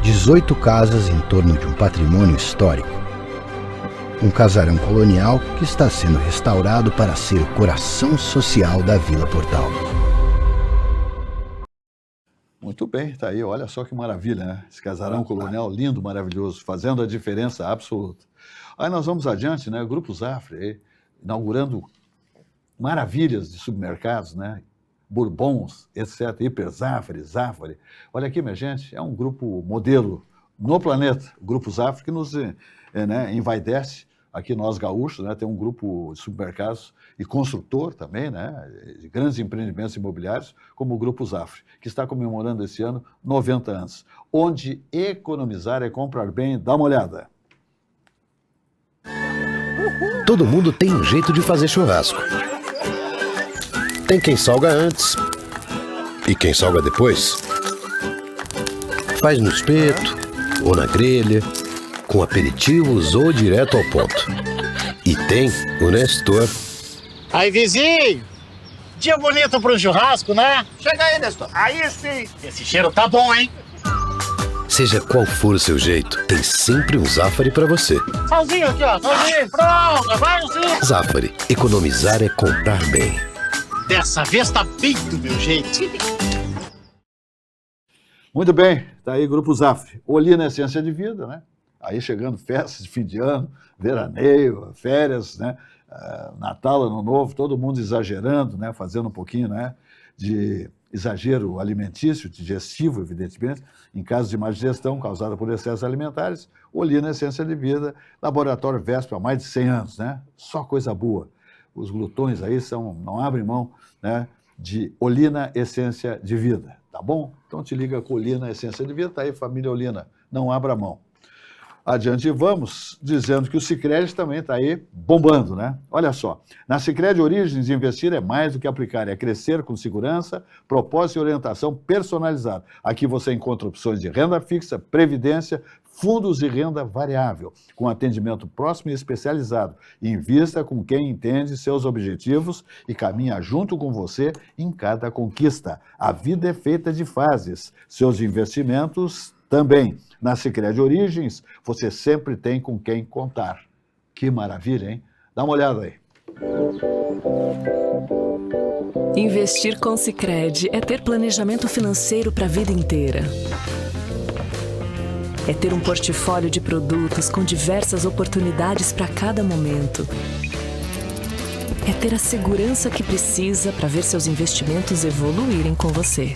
18 casas em torno de um patrimônio histórico. Um casarão colonial que está sendo restaurado para ser o coração social da Vila Portal. Muito bem, tá aí, olha só que maravilha, né? Esse casarão colonial lindo, maravilhoso, fazendo a diferença absoluta. Aí nós vamos adiante, né? O Grupo Zafre, aí, inaugurando maravilhas de supermercados, né? Bourbons, etc., Hiper Zafre, Zafre. Olha aqui, minha gente, é um grupo modelo no planeta, o Grupo Zafre, que nos envaidece, aqui nós gaúchos, né? Tem um grupo de supermercados e construtor também, né? De grandes empreendimentos imobiliários, como o Grupo Zafre, que está comemorando esse ano 90 anos. Onde economizar é comprar bem, dá uma olhada. Todo mundo tem um jeito de fazer churrasco. Tem quem salga antes e quem salga depois. Faz no espeto ou na grelha, com aperitivos ou direto ao ponto. E tem o Nestor. Aí, vizinho! Dia bonito para um churrasco, né? Chega aí, Nestor. Aí sim! Esse cheiro tá bom, hein? Seja qual for o seu jeito, tem sempre um Zafari para você. Salzinho aqui, ó. Salzinho. Pronto, vai sim. Zafari. Economizar é comprar bem. Dessa vez tá bem do meu jeito. Muito bem, tá aí Grupo Zafre. Olina Essência de Vida, né? Aí chegando festas de fim de ano, veraneio, férias, né? Natal, Ano Novo, todo mundo exagerando, né? Fazendo um pouquinho, né? De exagero alimentício, digestivo, evidentemente, em caso de má digestão causada por excessos alimentares. Olina Essência de Vida, Laboratório Vesp há mais de 100 anos, né? Só coisa boa. Os glutões aí não abrem mão, né? De Olina Essência de Vida, tá bom? Então te liga com Olina Essência de Vida, tá aí, família Olina, não abra mão. Adiante vamos, dizendo que o Sicredi também está aí bombando, né? Olha só, na Sicredi Origens, investir é mais do que aplicar, é crescer com segurança, propósito e orientação personalizada. Aqui você encontra opções de renda fixa, previdência, fundos e renda variável, com atendimento próximo e especializado. Invista com quem entende seus objetivos e caminha junto com você em cada conquista. A vida é feita de fases, seus investimentos também. Na Sicredi Origens, você sempre tem com quem contar. Que maravilha, hein? Dá uma olhada aí. Investir com Sicredi é ter planejamento financeiro para a vida inteira. É ter um portfólio de produtos com diversas oportunidades para cada momento. É ter a segurança que precisa para ver seus investimentos evoluírem com você.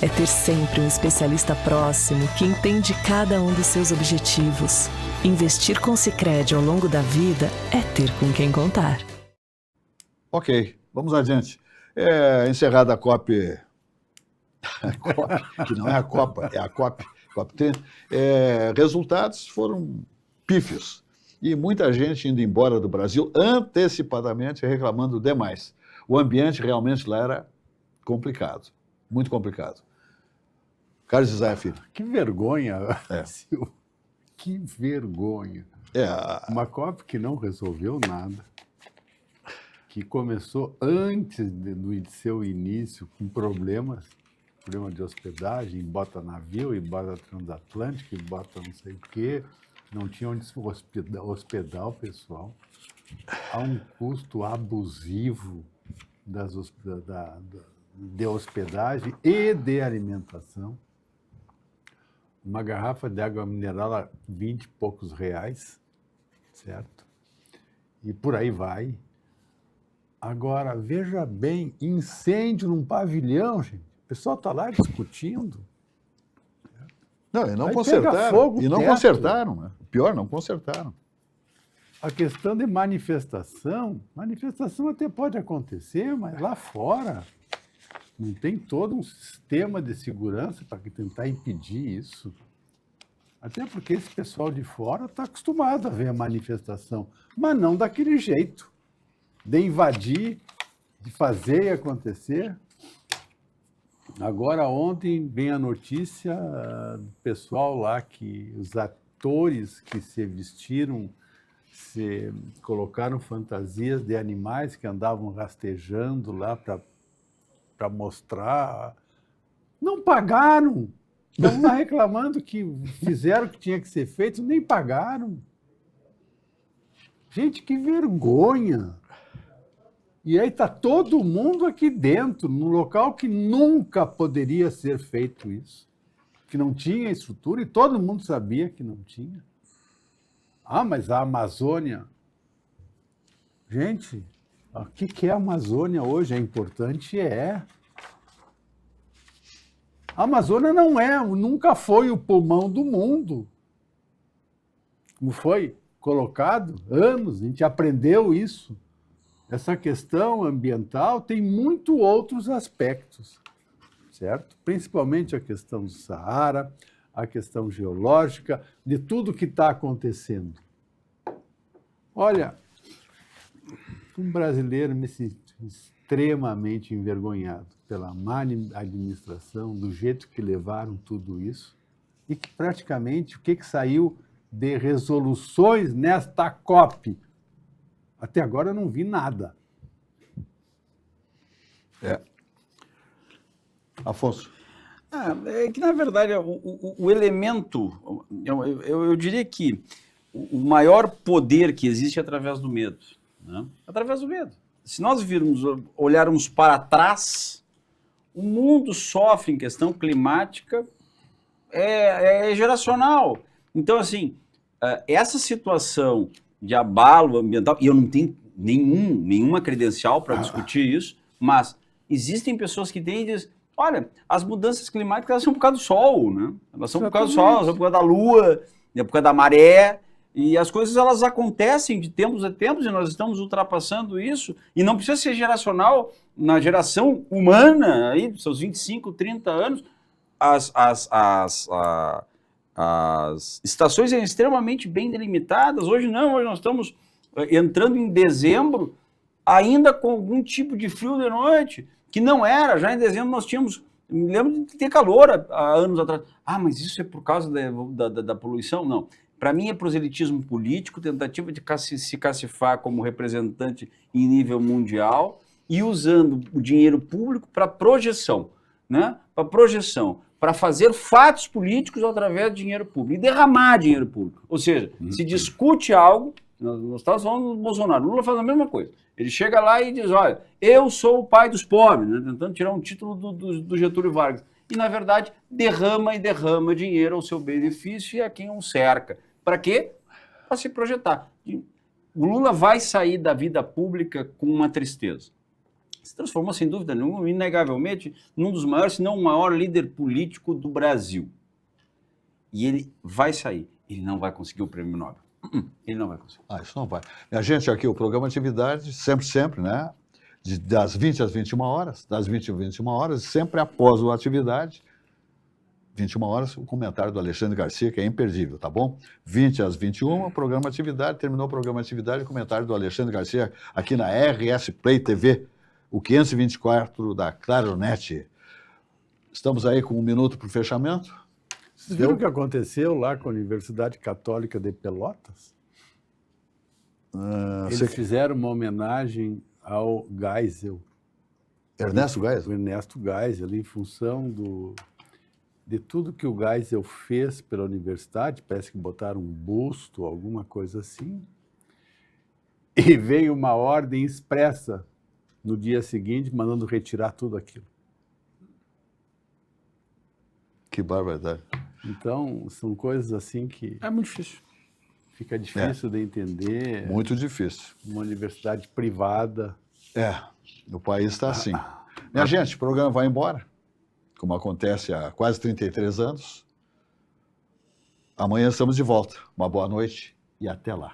É ter sempre um especialista próximo que entende cada um dos seus objetivos. Investir com Sicredi ao longo da vida é ter com quem contar. Ok, vamos adiante. Encerrada a COP, que não é a Copa, é a COP 30, resultados foram pífios. E muita gente indo embora do Brasil antecipadamente reclamando demais. O ambiente realmente lá era complicado, muito complicado. Carlos Isaia Filho. Que vergonha, Silvio. Que vergonha. Uma COP que não resolveu nada, que começou antes do seu início com problema de hospedagem, bota navio, e bota transatlântico, e bota não sei o quê, não tinha onde hospedar o pessoal. Há um custo abusivo de hospedagem e de alimentação. uma garrafa de água mineral a 20 e poucos reais, certo? E por aí vai. Agora, veja bem, incêndio num pavilhão, gente. O pessoal está lá discutindo. Não, e não Aí consertaram. pega fogo o E não teto. consertaram, né? Pior, não consertaram. A questão de manifestação até pode acontecer, mas lá fora não tem todo um sistema de segurança para tentar impedir isso. Até porque esse pessoal de fora está acostumado a ver a manifestação, mas não daquele jeito, de invadir, de fazer e acontecer. Agora, ontem, vem a notícia do pessoal lá, que os atores que se vestiram, se colocaram fantasias de animais que andavam rastejando lá para mostrar. Não pagaram! Estão lá reclamando que fizeram o que tinha que ser feito, nem pagaram. Gente, que vergonha! E aí está todo mundo aqui dentro, num local que nunca poderia ser feito isso, que não tinha estrutura, e todo mundo sabia que não tinha. Ah, mas a Amazônia... Gente, o que é a Amazônia hoje? É importante? É. A Amazônia nunca foi o pulmão do mundo. Como foi colocado, anos, a gente aprendeu isso. Essa questão ambiental tem muito outros aspectos, certo? Principalmente a questão do Saara, a questão geológica, de tudo que está acontecendo. Olha, um brasileiro me senti extremamente envergonhado pela má administração, do jeito que levaram tudo isso, e que praticamente o que saiu de resoluções nesta COP. Até agora eu não vi nada. Afonso. É que, na verdade, o elemento, eu diria que o maior poder que existe é através do medo. Né? Através do medo. Se nós olharmos para trás, o mundo sofre em questão climática, é geracional. Então, assim, essa situação de abalo ambiental, e eu não tenho nenhuma credencial para discutir isso, mas existem pessoas que têm e dizem, olha, as mudanças climáticas elas são por causa do sol, né? Elas são por causa do sol, elas são por causa da lua, por causa da maré, e as coisas elas acontecem de tempos a tempos e nós estamos ultrapassando isso, e não precisa ser geracional, na geração humana, aí, dos seus 25, 30 anos, as estações são extremamente bem delimitadas. Hoje não, hoje nós estamos entrando em dezembro, ainda com algum tipo de frio de noite, que não era, já em dezembro nós tínhamos, me lembro de ter calor há anos atrás. Ah, mas isso é por causa da poluição? Não. Para mim é proselitismo político, tentativa de se cacifar como representante em nível mundial e usando o dinheiro público para projeção, né? Para projeção, para fazer fatos políticos através de dinheiro público e derramar dinheiro público. Ou seja, se discute algo, nós estávamos falando do Bolsonaro, Lula faz a mesma coisa. Ele chega lá e diz, olha, eu sou o pai dos pobres, né? Tentando tirar um título do Getúlio Vargas. E, na verdade, derrama dinheiro ao seu benefício e a quem o cerca. Para quê? Para se projetar. O Lula vai sair da vida pública com uma tristeza. Se transformou, sem dúvida nenhuma, inegavelmente, num dos maiores, se não o maior líder político do Brasil. E ele vai sair. Ele não vai conseguir o prêmio Nobel. Ele não vai conseguir. Isso não vai. A gente aqui, o programa Atividade, sempre, né? Das 20 às 21 horas, das 20 às 21 horas, sempre após a atividade, 21 horas, o comentário do Alexandre Garcia, que é imperdível, tá bom? 20 às 21, programa Atividade, terminou o programa Atividade, comentário do Alexandre Garcia, aqui na RS Play TV, o 524 da Claronet. Estamos aí com 1 minuto para o fechamento. Vocês viram o que aconteceu lá com a Universidade Católica de Pelotas? Eles fizeram uma homenagem ao Geisel. Ernesto Geisel? O Ernesto Geisel, em função de tudo que o Geisel fez pela universidade, parece que botaram um busto, alguma coisa assim, e veio uma ordem expressa no dia seguinte, mandando retirar tudo aquilo. Que barbaridade. Então, são coisas assim que É muito difícil. fica difícil de entender. Muito difícil. Uma universidade privada. O país está assim. Minha gente, o programa vai embora, como acontece há quase 33 anos. Amanhã estamos de volta. Uma boa noite e até lá.